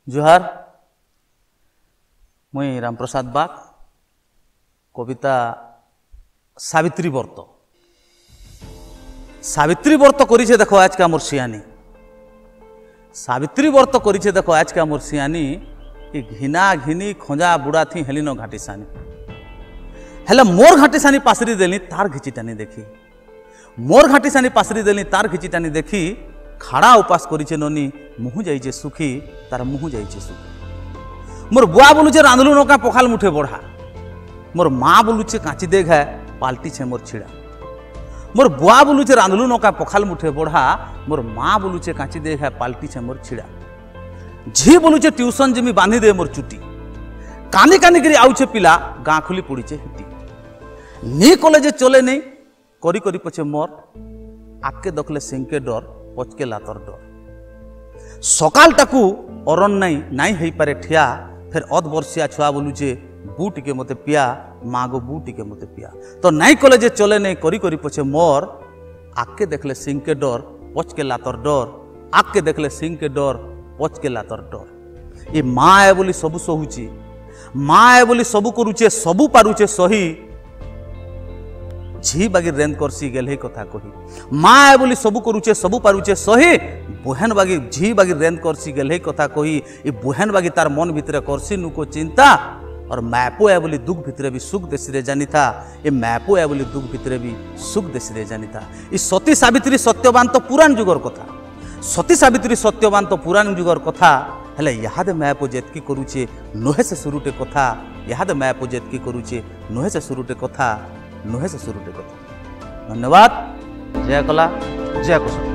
जोहार मुई रामप्रसाद बाग कविता सावित्री व्रत करिछे देखो आज का मोर सियानी सावित्री व्रत करिछे देखो आज का मोर सियानी कि घिना घिनी खोजा बुढ़ा थी हेलिनो घाटी सानी हेले मोर घाटी सानी पासरी देली तार घिचिटानी देखी मोर घाटी सानी पासरी देली तार घिचिटानी देखी खाड़ा उपास करिछे ननी मुहु जाइछे सुखी तार मुहु जाइछे सुखी मोर बुआ बोलुछे रांधलु नौका पखाल मुठे बढ़ा मोर माँ बोलुछे कांची देख है पाल्टी छे मोर छिड़ा मोर बुआ बोलुछे रांधलु नौका पखाल मुठे बढ़ा मोर माँ बोलुछे कांची देख है पाल्टी छे मोर छिड़ा झी बोलुछे ट्यूशन जिमी बांधी दे मोर चुटी कानी कानी करी आउछे पिला गाँ खुली पड़ीछे हिटी नी कॉलेज चले नहीं करी करी पछे मोर आके दखले सिंके डर पचके लातर डर सकाल टाकू अरन नाई हेई पारे ठिया फिर अध वर्षिया छुआ बोलुचे बू टिके मते पिया माँ गो बू टिके मते पिया तो नाई कॉलेज चले नहीं करी करी पछे मोर आके देखले सिंह के डर पचके लातर डर आके देखले सिंह के डर पचके लातर डर ये माँ है बोली सबू सहुची माँ है बोली सबू करुचे सबू पारुचे सही झी बागी रेंद करसी गेल कथा कही माँ है बोली सबू करुचे सबू पारुचे सही बुहेन बागी झी बागी रेंद करसी गेल कथा कही ये बुहेन बागी तार मन भितरे करसी नुको चिंता और मैपो है बोली दुख भितरे भी सुख देसी रे जानी था ये मैपो है बोली दुख भितरे भी सुख देसी रे जानी था ये सती सावित्री सत्यवान तो पुराण जुगर कथा सती सावित्री सत्यवान तो पुराण जुगर कथा हेले याद मैपो जेतकी करुचे नोहे से शुरूटे कथा याद मैपो जेतकी करुचे नोहे से शुरूटे कथा नोहे से शुरूटे कथा। धन्यवाद। जय कला जय कुशल।